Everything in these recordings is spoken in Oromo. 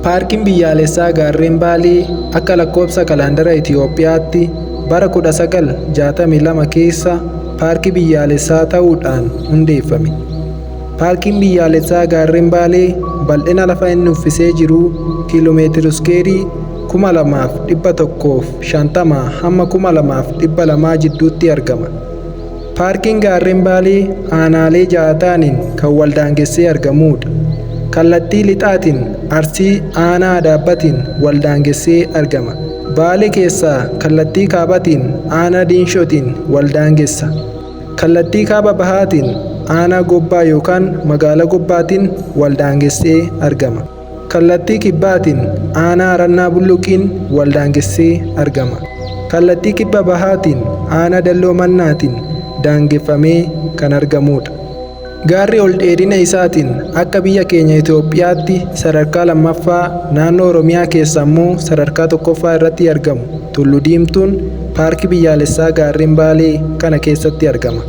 Paarkiin biyyaalessaa gaarreen Baalee akka lakkoofsa kalaandara Itiyoophiyaatti bara 1962 keessa paarkii biyyaalessaa ta'uudhaan hundeeffame. Paarkiin biyyaalessaa gaarreen Baalee bal'ina lafa inni uffisee jiru kiiloomeetira iskeerii 2150 hamma 2200 jidduutti argama. Paarkiin gaarreen Baalee aanaalee 6 ta'aniin kan waldaangessee argamudha. Kallattii lixaatiin Arsii aanaa Adaabbatiin waldaangessee argama. Baalee keessaa kallattii kaabatiin aanaa Diinshootiin waldaangessa. Kallattii kaaba bahaatiin aanaa Gobbaa yookaan magaalaa Gobbaatiin waldaangessee argama. Kallattii kibbaatiin aanaa Arannaa Bulluqiin waldaangessee argama. Kallattii kibba bahaatiin aanaa Dalloo Mannaatiin daangeffamee kan argamudha. Gaarri ol dheerina isaatiin akka biyya keenya Itoophiyaatti sadarkaa lammaffaa, naannoo Oromiyaa keessa immoo sadarkaa tokkoffaa irratti argamu Tulluu Diimtuun paarkii biyyaalessaa gaarreen Baalee kana keessatti argama.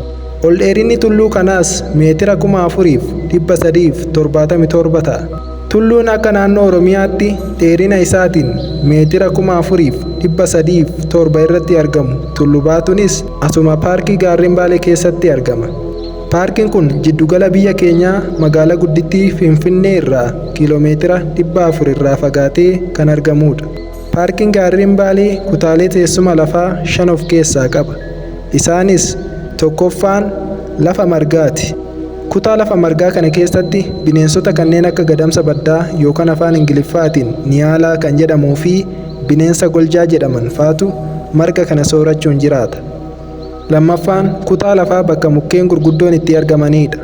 Ol dheerinni tulluu kanaas meetira 4377 ta'a. Tulluun akka naannoo Oromiyaatti dheerina isaatiin meetira 4307 irratti argamu Tulluu Baatuunis asuma paarkii gaarreen Baalee keessatti argama. Paarkiin kun jiddugala biyya keenyaa magaalaa guddittii Finfinnee irraa kiiloomeetira 400 irraa fagaatee kan argamudha. Paarkiin gaarreen Baalee kutaalee teessuma lafaa 5 of keessaa qaba. Isaanis tokkoffaan lafa margaati. Kutaa lafa margaa kana keessatti bineensota kanneen akka gadamsa baddaa yookaan afaan Ingiliffaatiin niyaalaa kan jedhamuu fi bineensa goljaa jedhaman faatu marga kana soorachuun jiraata. Lammaffaan kutaa lafaa bakka mukkeen gurguddoon itti argamanidha.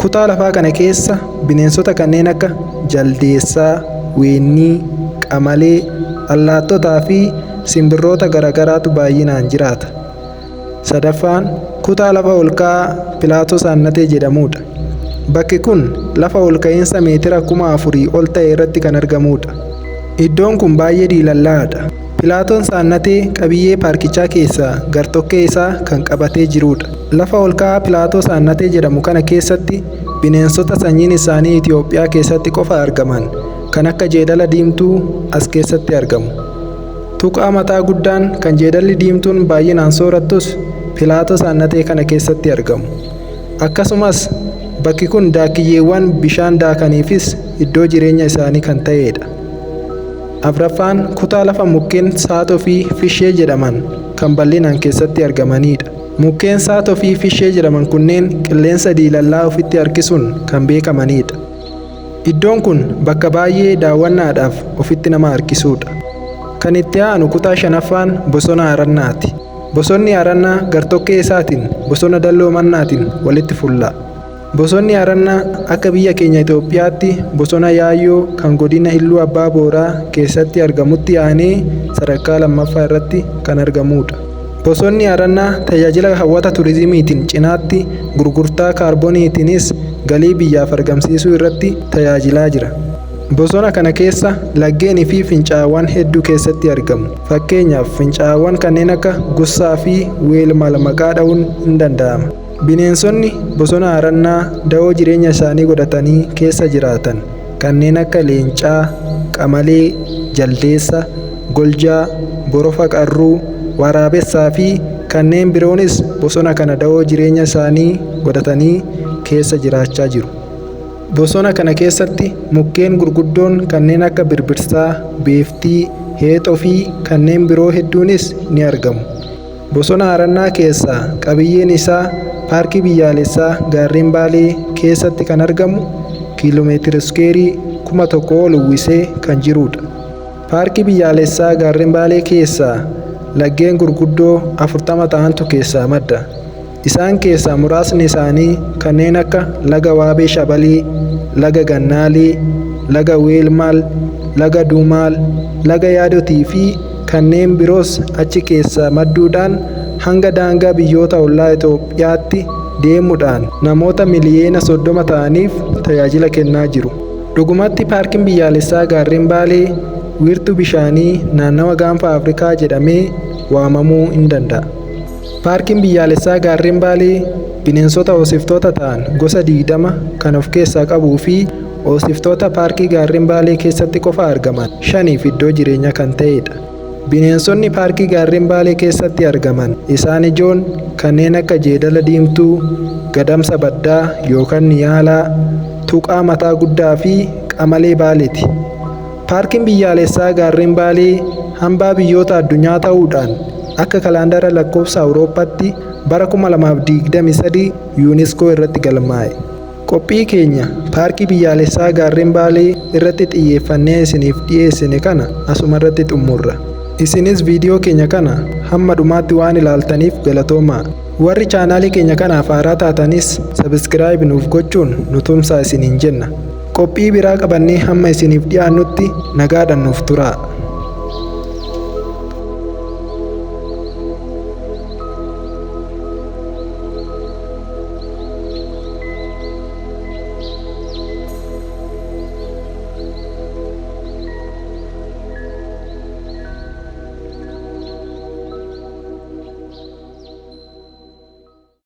Kutaa lafaa kana keessa bineensota kanneen akka jaldeessaa, weennii, qamalee, allaattotaa fi simbirroota garagaraatu baay'inaan jiraata. Sadaffaan kutaa lafa olka'aa Pilaatoo Saannatee jedhamudha. Bakki kun lafa olka'iinsa meetira 4000 ol ta'e irratti kan argamudha. Iddoon kun baay'ee diilallaadha. Pilaatoon Saannatee qabiyyee paarkichaa keessaa gartokkee isaa kan qabatee jirudha. Lafa olka'aa Pilaatoo Saannatee jedhamu kana keessatti bineensota sanyiin isaanii Itiyoophiyaa keessatti qofa argaman kan akka jeedala diimtuu as keessatti argamu. Tuqaa mataa guddaan kan jeedalli diimtuun baay'inaan soorattus Pilaatoo Saannatee kana keessatti argamu. Akkasumas bakki kun daakiyyeewwan bishaan daakaniifis iddoo jireenya isaanii kan ta'edha. Afraffaan kutaa lafa mukkeen saatoo fi fishee jedhaman kan bal'inaan keessatti argamanidha. Mukkeen saatoo fi fishee jedhaman kunneen qilleensa diilallaa ofitti harkisuun kan beekamanidha. Iddoon kun bakka baay'ee daawwannaadhaaf ofitti nama harkisudha. Kan itti aanu kutaa shanaffaan bosona Arannaati. Bosonni Arannaa gartokkee isaatiin bosona Dalloo Mannaatiin walitti fulla'a. Bosonni Arannaa akka biyya keenya Itoophiyaatti bosona Yaayyoo kan godina Illuu Abbaa Booraa keessatti argamutti aanee sadarkaa lammaffaa irratti kan argamudha. Bosonni Arannaa tajaajila hawwata turizimiitiin cinaatti gurgurtaa kaarbooniitiinis galii biyyaaf argamsiisuu irratti tajaajilaa jira. Bosona kana keessa laggeenii fi fincaa'aawwan hedduu keessatti argamu. Fakkeenyaaf fincaa'aawwan kanneen akka Gussaa fi Weelmaal maqaa dha'uun ni danda'ama. Bineensonni bosona Arannaa da'oo jireenya isaanii godhatanii keessa jiraatan kanneen akka leencaa, qamalee, jaldeessa, goljaa, borofa qarruu, waraabessaa fi kanneen biroonis bosona kana da'oo jireenya isaanii godhatanii keessa jiraachaa jiru. Bosona kana keessatti mukkeen gurguddoon kanneen akka birbirsaa, beeftii, heexoo fi kanneen biroo hedduunis ni argamu. Bosona Arannaa keessaa qabiyyeen isaa paarkii biyyaalessaa gaarreen Baalee keessatti kan argamu kiiloomeetira iskeerii 1000 ol uwwisee kan jirudha. Paarkii biyyaalessaa gaarreen Baalee keessaa laggeen gurguddoo 40 ta'antu keessaa madda. Isaan keessaa muraasni isaanii kanneen akka laga Waabee Shabalee, laga Gannaalee, laga Weelmaal, laga Duumaal, laga Yaadotii fi kanneen biroos achi keessaa madduudhaan hanga daangaa biyyoota ollaa Itoophiyaatti deemuudhaan namoota miliyoona 30 ta'aniif tajaajila kennaa jiru. Dhugumatti paarkiin biyyaalessaa gaarreen Baalee wiirtuu bishaanii naannawa gaanfa Afrikaa jedhamee waamamuu ni danda'a. Paarkiin biyyaalessaa gaarreen Baalee bineensota hoosiftoota ta'an gosa 20 kan of keessaa qabuu fi hoosiftoota paarkii gaarreen Baalee keessatti qofa argaman 5 iddoo jireenyaa kan ta'edha. Bineensonni paarkii gaarreen Baalee keessatti argaman isaan ijoon kanneen akka jeedala diimtuu, gadamsa baddaa yookaan niyaalaa, tuqaa mataa guddaa fi qamalee baaleeti. Paarkiin biyyaalessaa gaarreen Baalee hambaa biyyoota addunyaa ta'uudhaan akka kalaandara lakkoofsa Awurooppaatti bara 2023 yuuniskoo irratti galmaa'e. Qophii keenya paarkii biyyaalessaa gaarreen Baalee irratti xiyyeeffannee isiniif dhiyeessine kana asuma irratti xumurra. Isinis viidiyoo keenya kana hamma dhumaatti waan ilaaltaniif galatoomaa. Warri chaanaalii keenya kanaaf haaraa taatanis sabiskiraayib nuuf gochuun nu tumsaa isiniin jenna. Qophii biraa qabannee hamma isiniif dhiyaannutti nagaadhaan nuuf turaa.